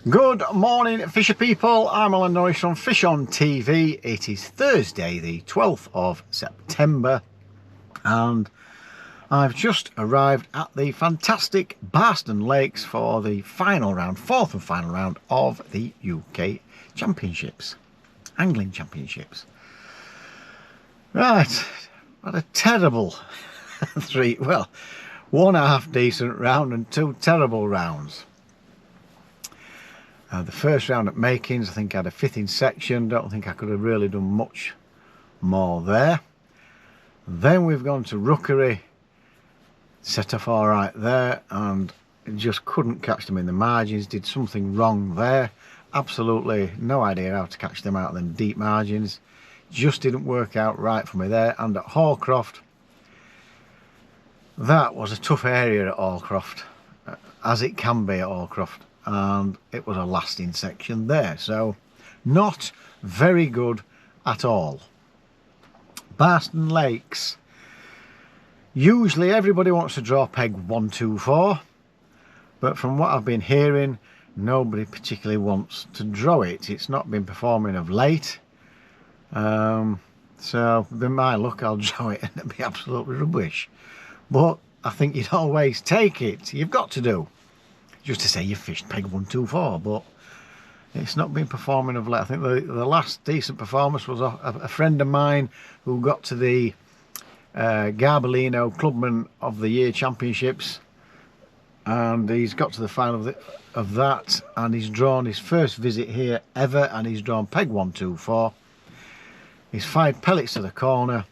Good morning, fisher people. I'm Alan Norris from FishOn TV. It is Thursday, the 12th of September, and I've just arrived at the fantastic Barston Lakes for the final round, fourth and final round of the UK Championships, Angling Championships. Right, what a terrible one half decent round and two terrible rounds. The first round at Makins, I think I had a fifth in section. Don't think I could have really done much more there. Then we've gone to Rookery, set off all right there, and just couldn't catch them in the margins. Did something wrong there. Absolutely no idea how to catch them out of them deep margins. Just didn't work out right for me there. And at Hallcroft, that was a tough area at Hallcroft, as it can be at Hallcroft. And it was a lasting section there, so not very good at all. Barston Lakes, usually everybody wants to draw peg 1, 2, 4, but from what I've been hearing, nobody particularly wants to draw it. It's not been performing of late, so with my luck I'll draw it and it'll be absolutely rubbish. But I think you'd always take it. You've got to do. Just to say you fished peg 1, 2, 4, but it's not been performing of late. I think the last decent performance was a friend of mine who got to the Garbolino Clubman of the Year Championships, and he's got to the final of that, and he's drawn his first visit here ever, and he's drawn peg 1, 2, 4. He's fired pellets to the corner,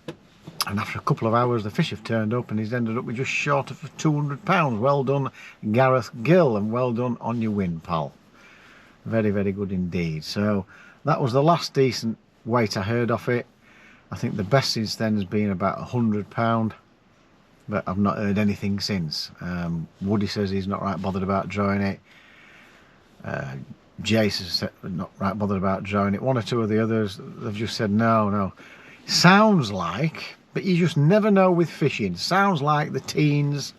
and after a couple of hours the fish have turned up, and he's ended up with just short of £200. Well done, Gareth Gill, and well done on your win, pal. Very, very good indeed. So that was the last decent weight I heard of it. I think the best since then has been about £100, but I've not heard anything since. Woody says he's not right bothered about drawing it. Jace has not right bothered about drawing it. One or two of the others, they've just said no. Sounds like, but you just never know with fishing. Sounds like the teens,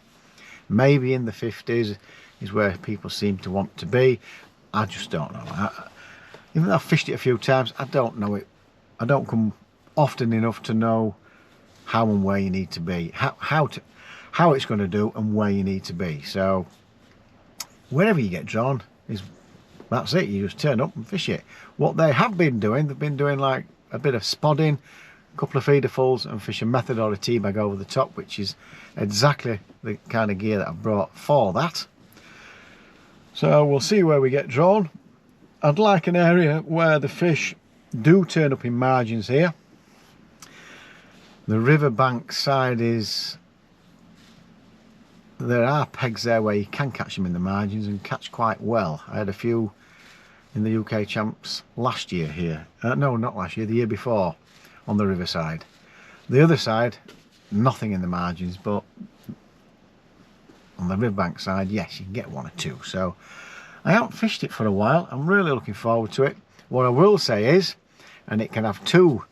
maybe in the 50s, is where people seem to want to be. I just don't know. Even though I've fished it a few times, I don't know it. I don't come often enough to know how and where you need to be, how it's going to do and where you need to be. So wherever you get drawn, that's it. You just turn up and fish it. What they have been doing, they've been doing like a bit of spodding, a couple of feederfuls, and fish a method or a tea bag over the top, which is exactly the kind of gear that I've brought for that. So we'll see where we get drawn. I'd like an area where the fish do turn up in margins here. The riverbank side there are pegs there where you can catch them in the margins and catch quite well. I had a few in the UK Champs last year here. No, not last year, the year before, on the riverside. The other side, nothing in the margins, but on the riverbank side, yes, you can get one or two. So I haven't fished it for a while. I'm really looking forward to it. What I will say is, and it can have two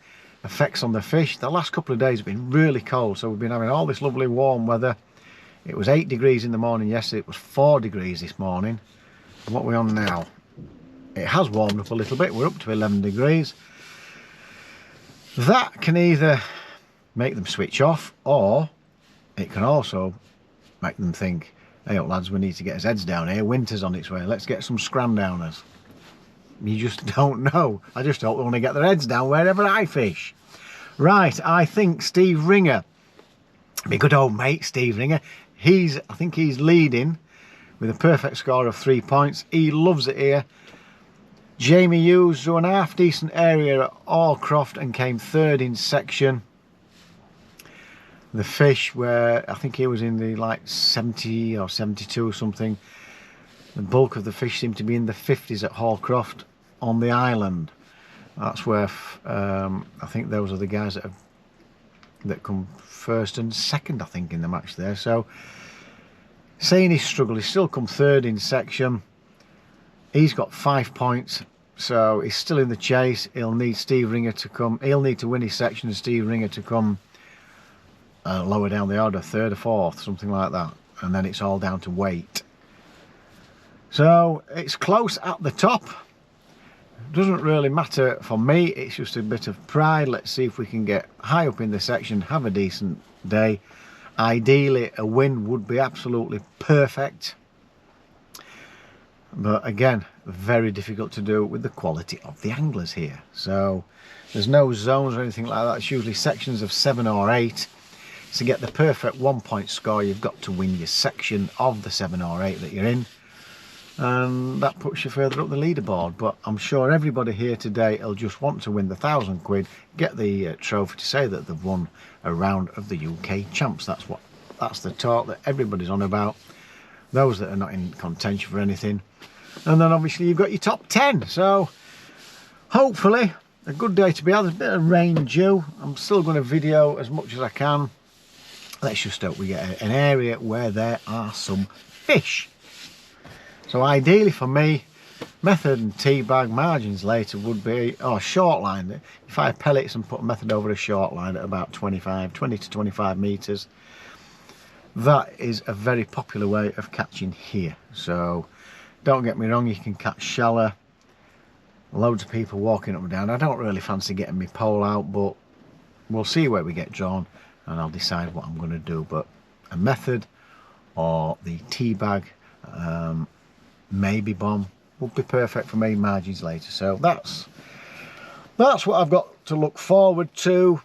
effects on the fish, the last couple of days have been really cold, so we've been having all this lovely warm weather. It was 8 degrees in the morning yesterday, it was 4 degrees this morning. What are we on now? It has warmed up a little bit, we're up to 11 degrees. That can either make them switch off, or it can also make them think, hey up lads, we need to get his heads down here, winter's on its way, let's get some scram downers. You just don't know. I just hope they want to get their heads down wherever I fish. Right, I think Steve Ringer, my good old mate Steve Ringer, I think he's leading with a perfect score of 3 points. He loves it here. Jamie Hughes drew an half decent area at Hallcroft and came third in section. The fish where I think he was in the like 70 or 72 or something. The bulk of the fish seemed to be in the 50s at Hallcroft on the island. That's where I think those are the guys that come first and second, I think, in the match there. So saying he struggled, he's still come third in section. He's got 5 points, so he's still in the chase. He'll need Steve Ringer to come. He'll need to win his section and Steve Ringer to come lower down the order, third or fourth, something like that. And then it's all down to weight. So it's close at the top. Doesn't really matter for me, it's just a bit of pride. Let's see if we can get high up in the section, have a decent day. Ideally a win would be absolutely perfect, but again, very difficult to do with the quality of the anglers here. So there's no zones or anything like that. It's usually sections of 7 or 8. To get the perfect 1 point score, you've got to win your section of the 7 or 8 that you're in, and that puts you further up the leaderboard. But I'm sure everybody here today will just want to win the £1,000, get the trophy to say that they've won a round of the UK champs. That's the talk that everybody's on about, those that are not in contention for anything. And then obviously you've got your top 10, so hopefully a good day to be out. There's a bit of rain due. I'm still going to video as much as I can. Let's just hope we get an area where there are some fish. So ideally for me, method and tea bag, margins later would be, or short line. If I pellets and put method over a short line at about 20 to 25 metres, that is a very popular way of catching here. So don't get me wrong, you can catch shallow. Loads of people walking up and down. I don't really fancy getting my pole out, but we'll see where we get drawn and I'll decide what I'm going to do. But a method or the tea bag, maybe bomb, would be perfect for me, margins later. So that's what I've got to look forward to.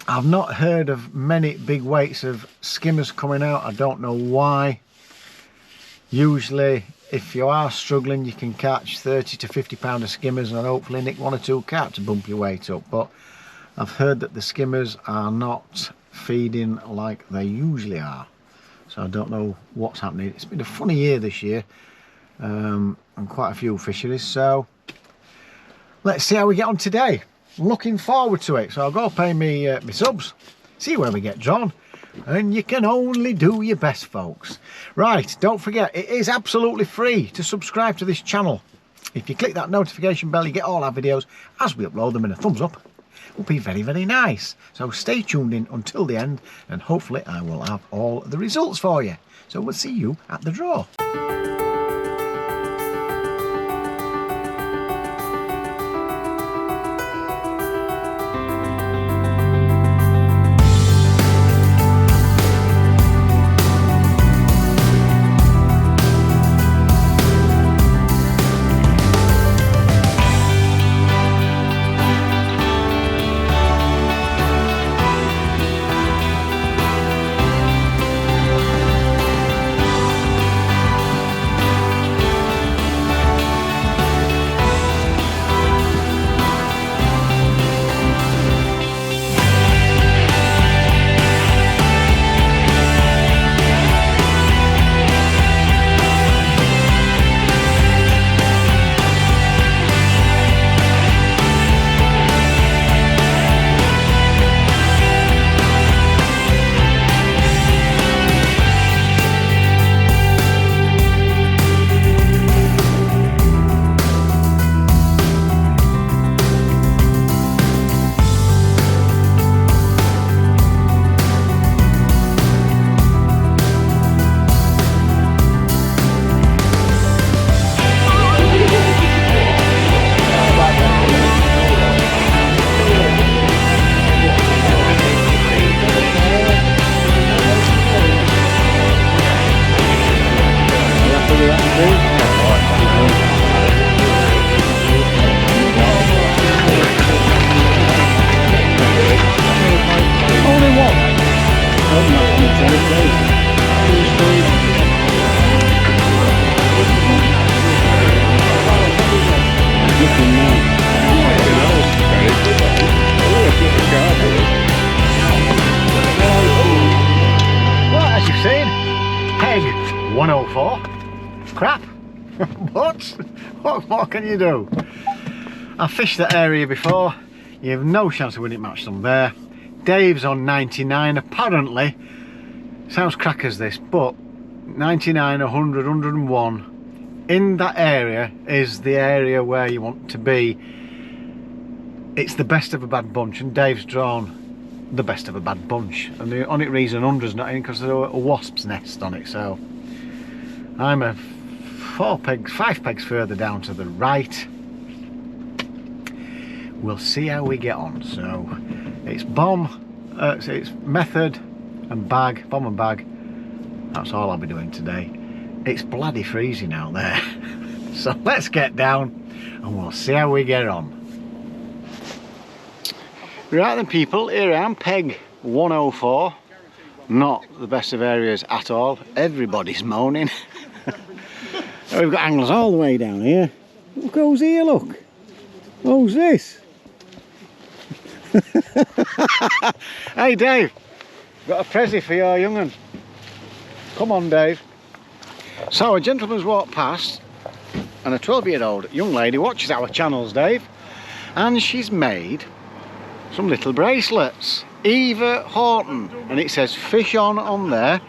I've not heard of many big weights of skimmers coming out. I don't know why. Usually if you are struggling, you can catch 30 to 50 pound of skimmers and hopefully nick 1 or 2 carp to bump your weight up. But I've heard that the skimmers are not feeding like they usually are, so I don't know what's happening. It's been a funny year this year, and quite a few fisheries, so let's see how we get on today. Looking forward to it. So I'll go pay me subs, see where we get drawn, and you can only do your best, folks. Right, don't forget, it is absolutely free to subscribe to this channel. If you click that notification bell, you get all our videos as we upload them, and a thumbs up will be very, very nice. So stay tuned in until the end, and hopefully I will have all the results for you. So we'll see you at the draw. Peg 104. Crap. But what more can you do? I've fished that area before. You have no chance of winning match them there. Dave's on 99 apparently. Sounds crackers this, but 99, 100, 101 in that area is the area where you want to be. It's the best of a bad bunch, and Dave's drawn the best of a bad bunch, and the only reason 100's not in because there's a wasp's nest on it. So I'm a 5 pegs further down to the right. We'll see how we get on. So it's it's method and bag, bomb and bag. That's all I'll be doing today. It's bloody freezing out there. So let's get down and we'll see how we get on. Right then people, here I am, peg 104. Not the best of areas at all. Everybody's moaning. We've got anglers all the way down here. Look who's here, look. Who's this? Hey Dave, got a pressie for your young'un. Come on Dave. So a gentleman's walked past and a 12-year-old young lady watches our channels, Dave, and she's made some little bracelets. Eva Horton, and it says FishOn on there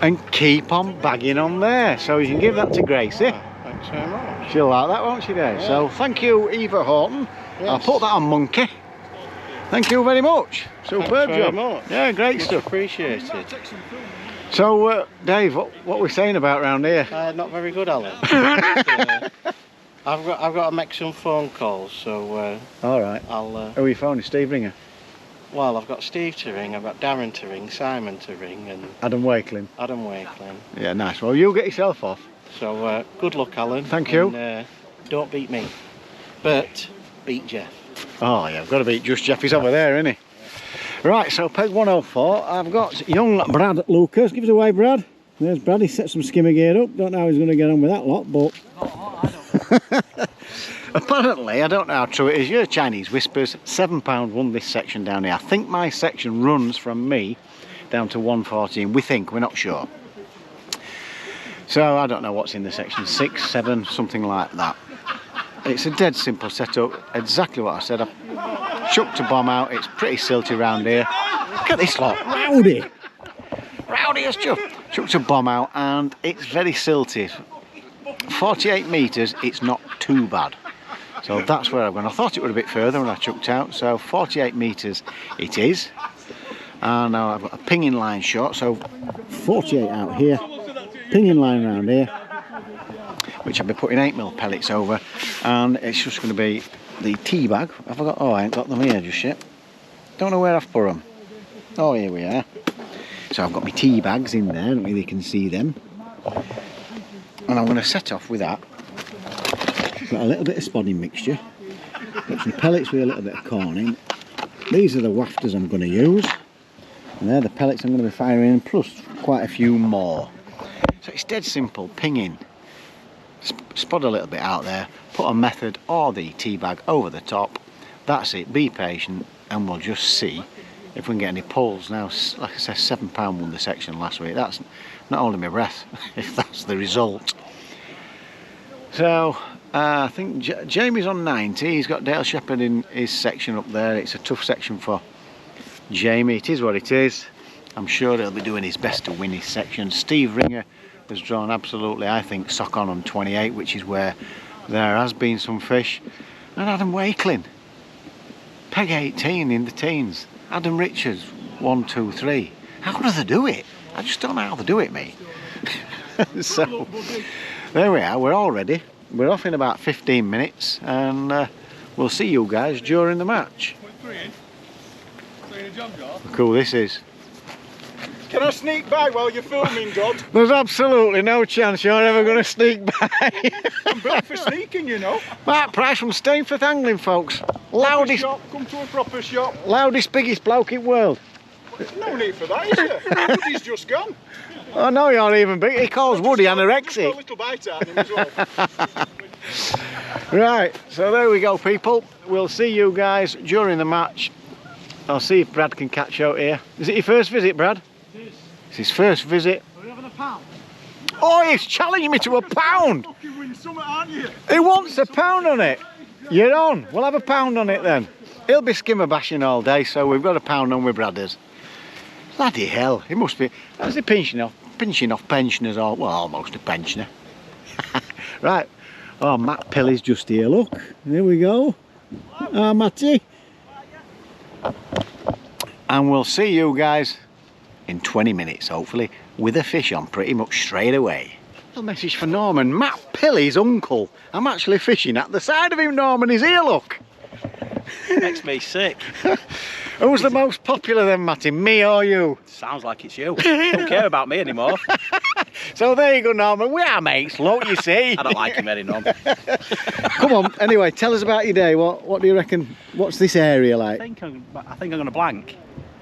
and keep on bagging on there. So you can give that to Gracie. Thanks very much. She'll like that, won't she, Dave? Yeah. So thank you, Eva Horton. Yes. I'll put that on Monkey. Thank you very much. Superb job. Much. Yeah, great much stuff. Appreciated. So, Dave, what we're saying about round here? Not very good, Alan. I've got to make some phone calls, so all right. Who are you phoning? Steve Ringer? Well, I've got Steve to ring, I've got Darren to ring, Simon to ring, and Adam Wakeling. Yeah, nice. Well, you get yourself off. So good luck, Alan. Thank you. And, don't beat me, but beat Jeff. Oh yeah, I've got to beat just Jeff. He's over there, isn't he? Right, so peg 104. I've got young Brad Lucas. Give us a wave, Brad. There's Brad. He set some skimmer gear up. Don't know how he's going to get on with that lot, but apparently, I don't know how true it is. Your Chinese Whispers, £7 won this section down here. I think my section runs from me down to 114. We think, we're not sure. So I don't know what's in the section, 6, 7, something like that. It's a dead simple setup, exactly what I said. I've chucked a bomb out, it's pretty silty round here. Look at this lot, rowdy. Rowdy as chuff. Chucked a bomb out and it's very silty. 48 metres, it's not too bad. So that's where I've gone. I thought it would a bit further when I chucked out, so 48 metres it is. And now I've got a pinging line shot, so 48 out here, pinging line around here, which I'll be putting 8mm pellets over, and it's just going to be the tea bag. Have I got? Oh, I ain't got them here just yet. Don't know where I've put them. Oh, here we are. So I've got my tea bags in there, don't really you can see them. And I'm going to set off with that. Got a little bit of spodding mixture, got some pellets with a little bit of corn in. These are the wafters I'm going to use, and they're the pellets I'm going to be firing in, plus quite a few more. So it's dead simple, pinging, spod a little bit out there, put a method or the tea bag over the top. That's it, be patient and we'll just see if we can get any pulls. Now, like I said, £7 won the section last week. That's not holding my breath if that's the result. So I think Jamie's on 90. He's got Dale Shepherd in his section up there. It's a tough section for Jamie. It is what it is. I'm sure he'll be doing his best to win his section. Steve Ringer has drawn absolutely, I think, sock on 28, which is where there has been some fish. And Adam Wakeling, peg 18 in the teens. Adam Richards, 1, 2, 3. How do they do it? I just don't know how they do it, mate. So there we are, we're all ready. We're off in about 15 minutes and we'll see you guys during the match. How cool this is. Can I sneak by while you're filming, Dodd? There's absolutely no chance you're ever going to sneak by. I'm built for sneaking, you know. Mark Price from Stainforth Angling, folks. Loudest shop, come to a proper shop. Loudest, biggest bloke in the world. No need for that, is there? Woody's just gone. I know you're even big. He calls Woody anorexic. A little bite out of him as well. Right, so there we go, people. We'll see you guys during the match. I'll see if Brad can catch out here. Is it your first visit, Brad? It is. It's his first visit. Are we having a pound? Oh, he's challenging me to a pound. You win something, aren't you? He wants a pound on it. You're on. We'll have a pound on it then. He'll be skimmer bashing all day, so we've got a pound on with Bradders. Bloody hell, he must be. How's he pinching off pensioners, or well, almost a pensioner. Right. Oh, Matt Pilly's just here, look. Here we go. Ah, Matty. And we'll see you guys in 20 minutes, hopefully, with a fish on pretty much straight away. Little message for Norman. Matt Pilly's uncle. I'm actually fishing at the side of him, Norman. He's here, look. Makes me sick. Who's the most popular then, Matty? Me or you? Sounds like it's you. Don't care about me anymore. So there you go, Norman. We are mates, look, you see. I don't like him any none. Come on, anyway, tell us about your day. What do you reckon? What's this area like? I think I'm going to blank.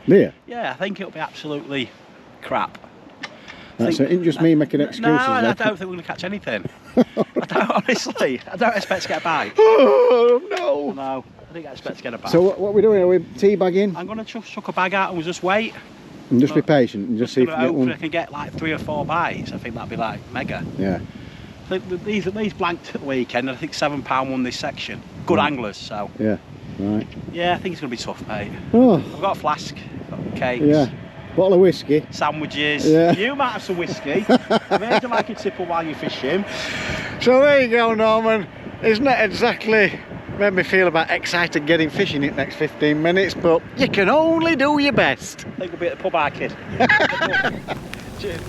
Yeah. Yeah, I think it'll be absolutely crap. That's it. Ain't just me making excuses. No, I then. don't think we're going to catch anything. Honestly, I don't expect to get a bite. Oh no! No, I didn't expect to get a bite. So what are we doing? Are we teabagging? I'm going to chuck a bag out and we'll just wait. And just be patient and just see if you get hopefully I one. can get like 3 or 4 bites. I think that'd be like mega. Yeah. I think these blanked at the weekend, and I think £7 won this section. Good anglers, so. Yeah. Right. Yeah, I think it's going to be tough, mate. Oh. I've got a flask, got cakes. Yeah. Bottle of whiskey. Sandwiches. Yeah. You might have some whiskey. I've heard you like a tipple while you're fishing. So there you go, Norman. It's not exactly made me feel about excited getting fishing in the next 15 minutes, but you can only do your best. I think we'll be at the pub, our kid. Cheers.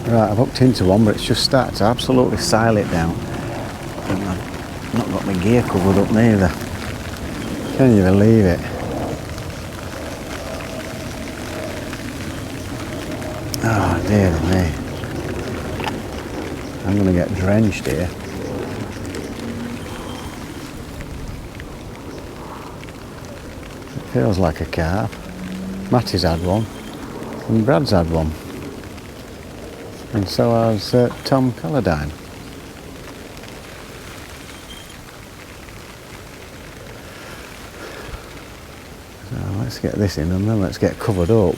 Right, I've hooked into one, but it's just started to absolutely sile it down. And I've not got my gear covered up neither. Can you believe it? Oh dear me. I'm going to get drenched here. It feels like a carp. Matty's had one and Brad's had one. And so has Tom Calladine. So let's get this in and then let's get covered up.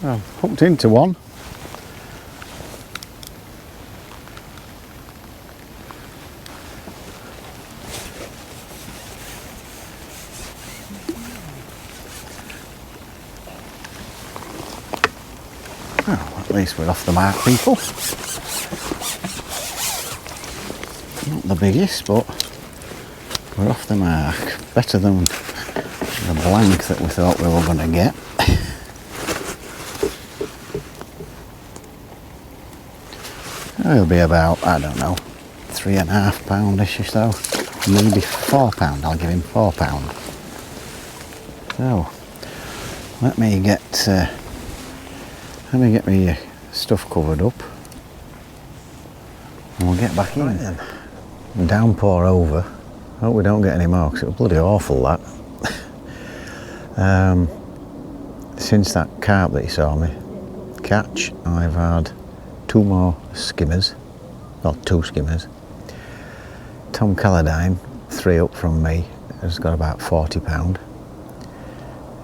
I've hooked into one. Well, at least we're off the mark, people. Not the biggest, but we're off the mark. Better than the blank that we thought we were going to get. It'll be about, I don't know, £3.5 poundish or so. Maybe £4. I'll give him £4. So, let me get my stuff covered up and we'll get back in. Right then. Downpour over. Hope we don't get any more because it was bloody awful that. Since that carp that you saw me catch, I've had 2 more skimmers, or 2 skimmers. Tom Calladine, 3 up from me, has got about £40.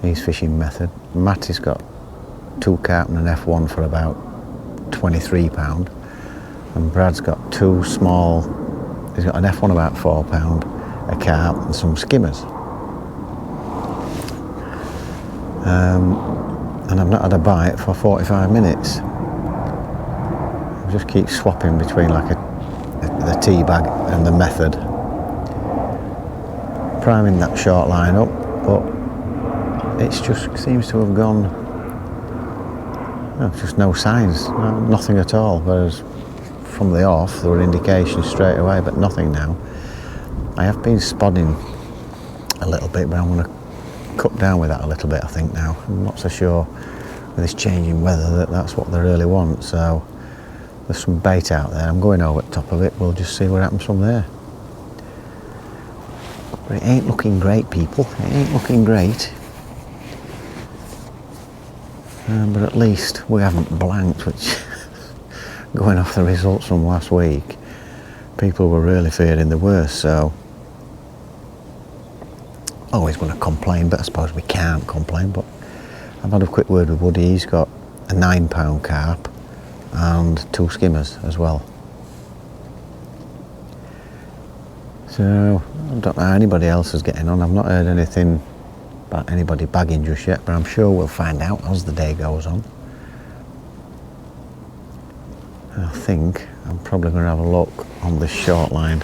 He's fishing method. Matty's got 2 carp and an F1 for about £23. And Brad's got 2 small, he's got an F1 about £4, a carp and some skimmers. And I've not had a bite for 45 minutes. I just keep swapping between like the tea bag and the method. Priming that short line up, but it just seems to have gone, just no signs, nothing at all. Whereas from the off there were indications straight away, but nothing now. I have been spodding a little bit, but I'm going to cut down with that a little bit, I think now. I'm not so sure with this changing weather that that's what they really want, so there's some bait out there. I'm going over the top of it, we'll just see what happens from there. But it ain't looking great, people, it ain't looking great. But at least we haven't blanked, which, going off the results from last week, people were really fearing the worst, so always going to complain, but I suppose we can't complain. But I've had a quick word with Woody. He's got a £9 carp and 2 skimmers as well. So I don't know how anybody else is getting on. I've not heard anything about anybody bagging just yet, but I'm sure we'll find out as the day goes on. I think I'm probably going to have a look on this short line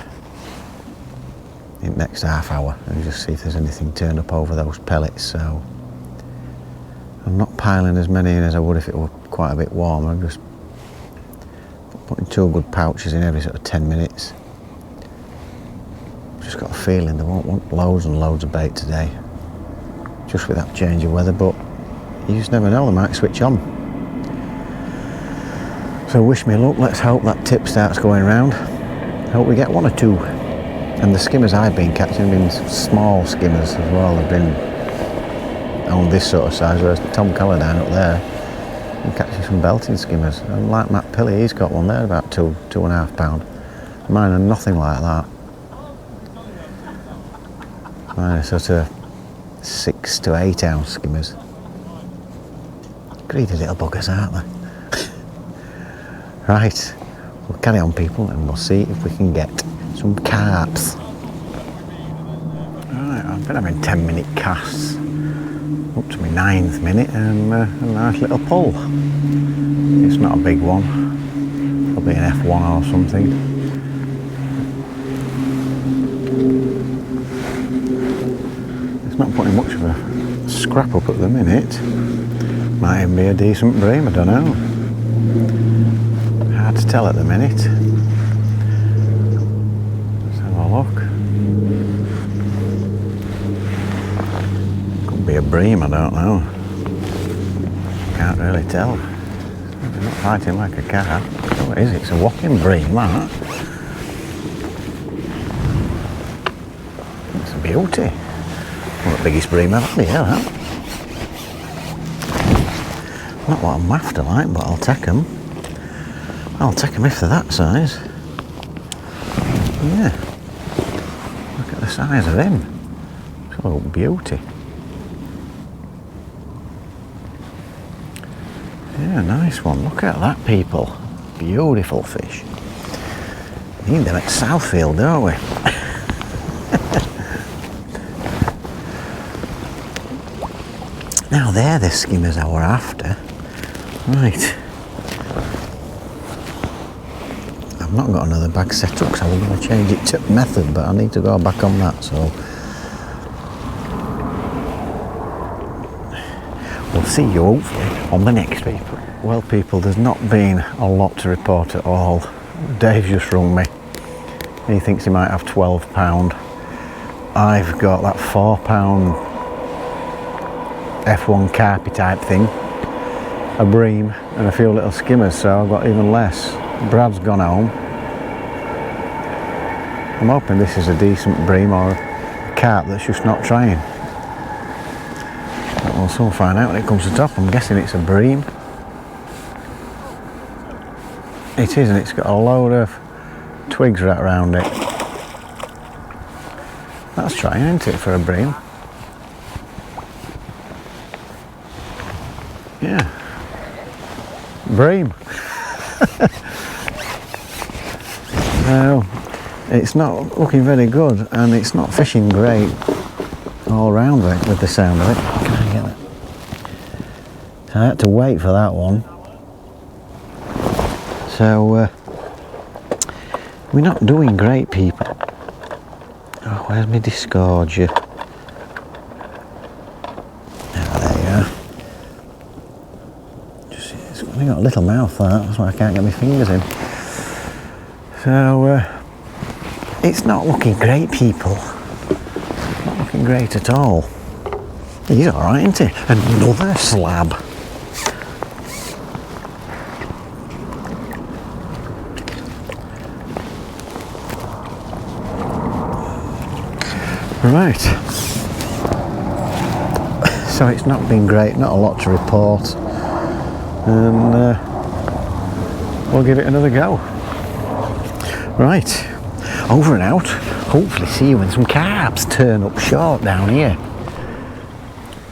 in the next half hour and just see if there's anything turned up over those pellets. So I'm not piling as many in as I would if it were quite a bit warmer. I'm just putting 2 good pouches in every sort of 10 minutes. Just got a feeling they won't want loads and loads of bait today, just with that change of weather, but you just never know, they might switch on. So wish me luck. Let's hope that tip starts going round. Hope we get 1 or 2. And the skimmers I've been catching have been small skimmers as well. They've been on this sort of size, whereas Tom Calladine up there been catching some belting skimmers. And like Matt Pilley, he's got one there about 2.5 pound. Mine are nothing like that. Mine are sort of 6 to 8 ounce skimmers. Greedy little buggers, aren't they? Right, we'll carry on, people, and we'll see if we can get some carps. Right, I've been having 10-minute casts up to my 9th minute, and a nice little pull. It's not a big one, probably an F1 or something. It's not putting much of a scrap up at the minute. Might even be a decent bream, I don't know. Hard to tell at the minute. Let's have a look. Could be a bream, I don't know. Can't really tell. It's not fighting like a cat. What is it? It's a whopping bream, that. It's a beauty. One of the biggest bream I've had here, that. Not what I'm after, like, but I'll take them. I'll take them if they're that size. Yeah. Look at the size of him. Oh, beauty. Yeah, nice one. Look at that, people. Beautiful fish. Need them at Southfield, don't we? Now they're the skimmers I were after. Right. I've not got another bag set up because I was going to change it to method, but I need to go back on that, so we'll see you hopefully on the next people. Well, people, there's not been a lot to report at all. Dave just rung me. He thinks he might have £12. I've got that £4 F1 carpy type thing, a bream and a few little skimmers, so I've got even less. Brad's gone home. I'm hoping this is a decent bream or a carp that's just not trying. But we'll soon find out when it comes to top. I'm guessing it's a bream. It is, and it's got a load of twigs wrapped around it. That's trying, isn't it, for a bream? Yeah. Bream. So, it's not looking very good, and it's not fishing great all round with the sound of it. Can I get that? So I had to wait for that one. So, we're not doing great, people. Oh, where's my disgorger? There you are. It's only got a little mouth, that's why I can't get my fingers in. So, it's not looking great, people. Not looking great at all. He's alright, isn't he? Another slab. Right. So it's not been great, not a lot to report. And we'll give it another go. Right. Over and out. Hopefully see you when some carps turn up short down here.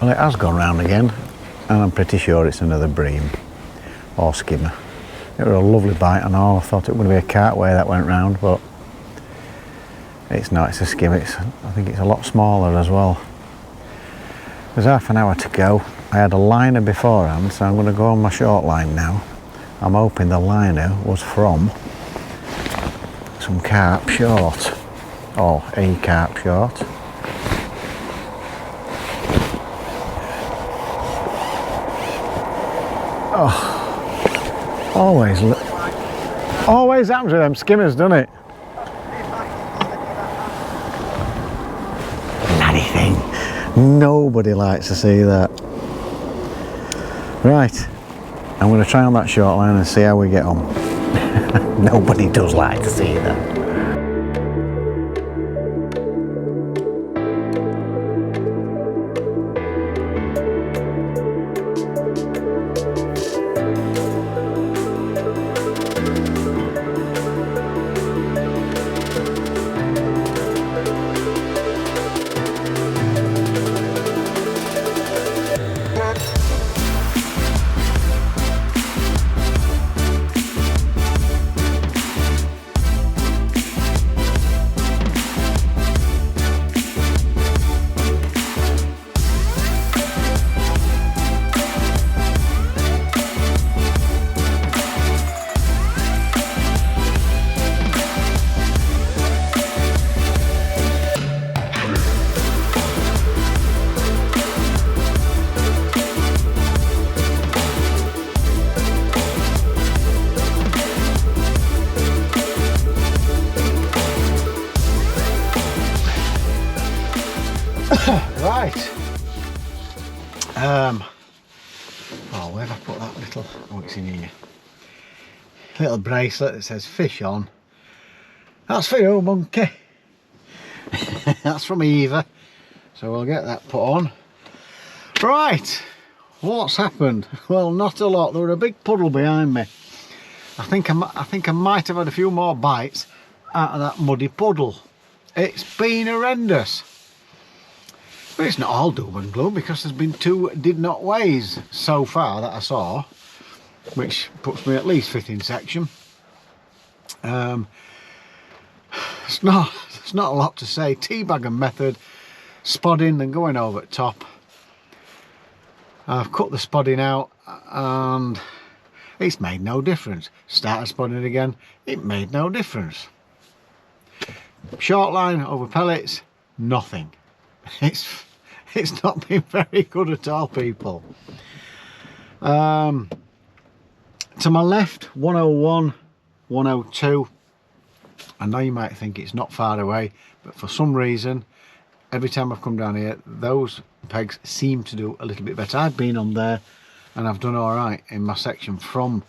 Well, it has gone round again, and I'm pretty sure it's another bream or skimmer. It was a lovely bite and all. I thought it would be a cartway that went round, but it's not, it's a skim. I think it's a lot smaller as well. There's half an hour to go. I had a liner beforehand, so I'm going to go on my short line now. I'm hoping the liner was from some carp short, or a carp short. Oh, always happens with them skimmers, doesn't it? Bloody thing. Nobody likes to see that. Right, I'm going to try on that short line and see how we get on. Nobody does like to see that. Right. Oh, where have I put that little? Oh, it's in here. Little bracelet that says fish on. That's for you, monkey. That's from Eva. So we'll get that put on. Right. What's happened? Well, not a lot. There were a big puddle behind me. I think I might have had a few more bites out of that muddy puddle. It's been horrendous. But it's not all doom and gloom, because there's been 2 did not weighs so far that I saw, which puts me at least 5th in section. It's not a lot to say. Teabagging method, spodding and going over at top. I've cut the spodding out and it's made no difference. Started spodding again, it made no difference. Short line over pellets, nothing. It's not been very good at all, people. To my left, 101, 102. I know you might think it's not far away, but for some reason, every time I've come down here, those pegs seem to do a little bit better. I've been on there and I've done all right in my section from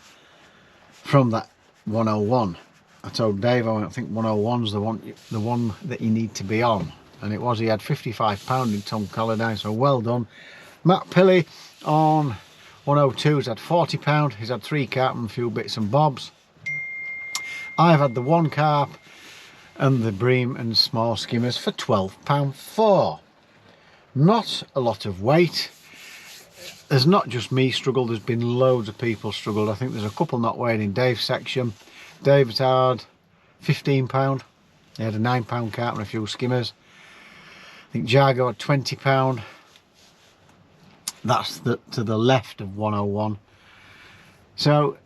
that 101. I told Dave, I think 101's the one that you need to be on. And it was, he had £55 in Tom Collardine, so well done. Matt Pilley on 102's had £40, he's had 3 carp and a few bits and bobs. I've had the 1 carp and the bream and small skimmers for £12.4. Not a lot of weight. There's not just me struggled, there's been loads of people struggled. I think there's a couple not weighed in Dave's section. Dave's had £15. He had a £9 carp and a few skimmers. I think Jargo had £20. That's to the left of 101. So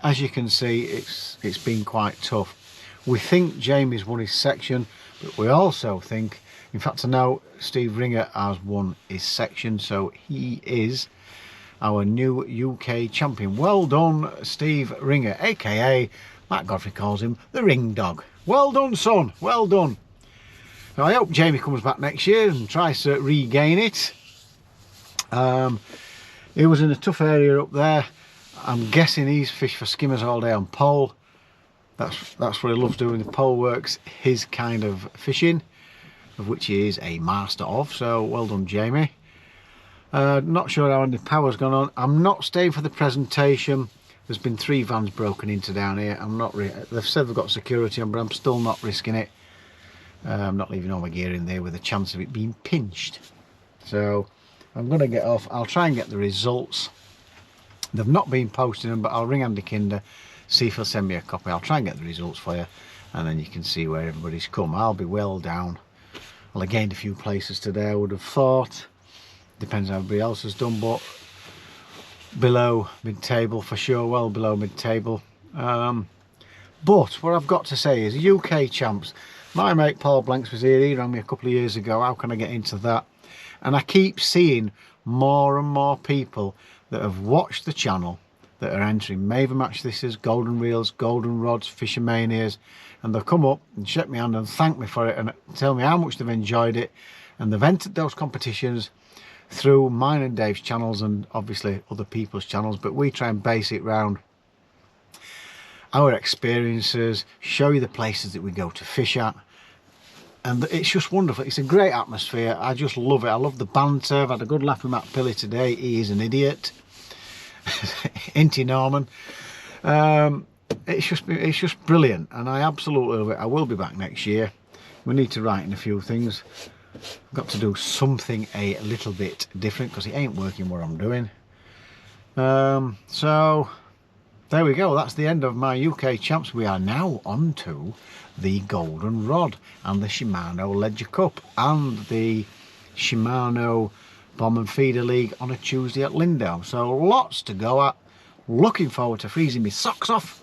as you can see, it's been quite tough. We think Jamie's won his section, but we also think, in fact I know Steve Ringer has won his section, so he is our new UK champion. Well done, Steve Ringer, aka Matt Godfrey calls him the Ring Dog. Well done, son, well done. Now, I hope Jamie comes back next year and tries to regain it. He was in a tough area up there. I'm guessing he's fished for skimmers all day on pole. That's what he loves doing. The pole work's his kind of fishing, of which he is a master of. So well done, Jamie. Not sure how many power's gone on. I'm not staying for the presentation. There's been 3 vans broken into down here. They've said they've got security on, but I'm still not risking it. I'm not leaving all my gear in there with a chance of it being pinched. So I'm going to get off. I'll try and get the results. They've not been posting them, but I'll ring Andy Kinder, see if he'll send me a copy. I'll try and get the results for you, and then you can see where everybody's come. I'll be well down. Well, I gained a few places today, I would have thought. Depends how everybody else has done, but below mid-table for sure, well below mid-table. But what I've got to say is UK champs. My mate Paul Blanks was here. He rang me a couple of years ago. How can I get into that? And I keep seeing more and more people that have watched the channel that are entering Maver Match This's, Golden Reels, Golden Rods, Fishermanias, and they'll come up and shake my hand and thank me for it and tell me how much they've enjoyed it, and they've entered those competitions through mine and Dave's channels and obviously other people's channels, but we try and base it round our experiences, show you the places that we go to fish at, and it's just wonderful. It's a great atmosphere. I just love it. I love the banter. I've had a good laugh with Matt Pilley today. He is an idiot. Ain't he, Norman? It's just brilliant, and I absolutely love it. I will be back next year. We need to write in a few things. I've got to do something a little bit different because it ain't working what I'm doing. So there we go. That's the end of my UK champs. We are now on to the Golden Rod and the Shimano Ledger Cup and the Shimano Bomb and Feeder League on a Tuesday at Lindau. So lots to go at. Looking forward to freezing my socks off.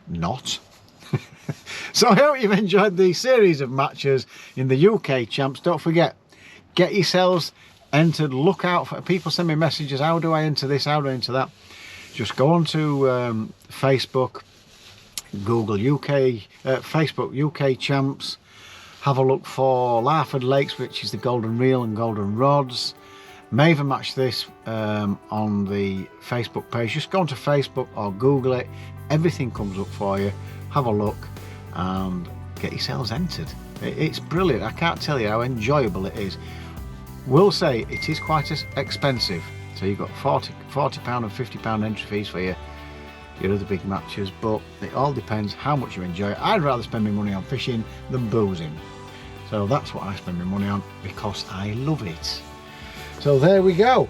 Not. So I hope you've enjoyed the series of matches in the UK champs. Don't forget, get yourselves entered. Look out for people. Send me messages. How do I enter this? How do I enter that? Just go on to Facebook, Google Facebook UK champs. Have a look for Larford Lakes, which is the Golden Reel and Golden Rods. Maver Match This on the Facebook page. Just go onto Facebook or Google it. Everything comes up for you. Have a look and get yourselves entered. It's brilliant. I can't tell you how enjoyable it is. Will say it is quite expensive. So you've got £40 and £50 entry fees for your other big matches, but it all depends how much you enjoy it. I'd rather spend my money on fishing than boozing. So that's what I spend my money on because I love it. So there we go.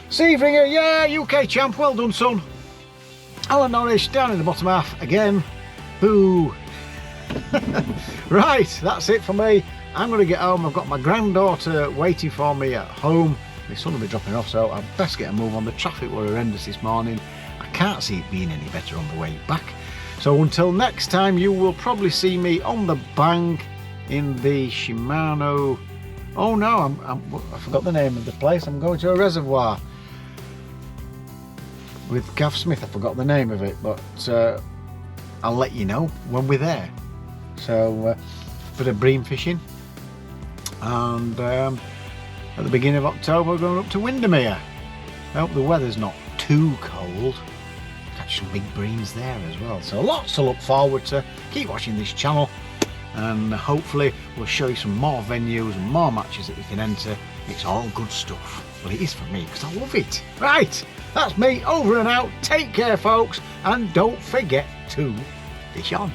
Steve Ringer, yeah, UK champ, well done son. Alan Norris down in the bottom half again. Boo. Right, that's it for me. I'm going to get home. I've got my granddaughter waiting for me at home. My son will be dropping off, so I'd best get a move on. The traffic was horrendous this morning. I can't see it being any better on the way back. So until next time, you will probably see me on the bank in the Shimano. Oh no, I forgot the name of the place. I'm going to a reservoir with Gav Smith. I forgot the name of it, but I'll let you know when we're there. So bit of bream fishing, and at the beginning of October we're going up to Windermere. I hope the weather's not too cold. Catch some big breams there as well. So lots to look forward to. Keep watching this channel, and hopefully we'll show you some more venues and more matches that you can enter. It's all good stuff. Well, it is for me because I love it. Right, that's me over and out. Take care folks, and don't forget to fish on.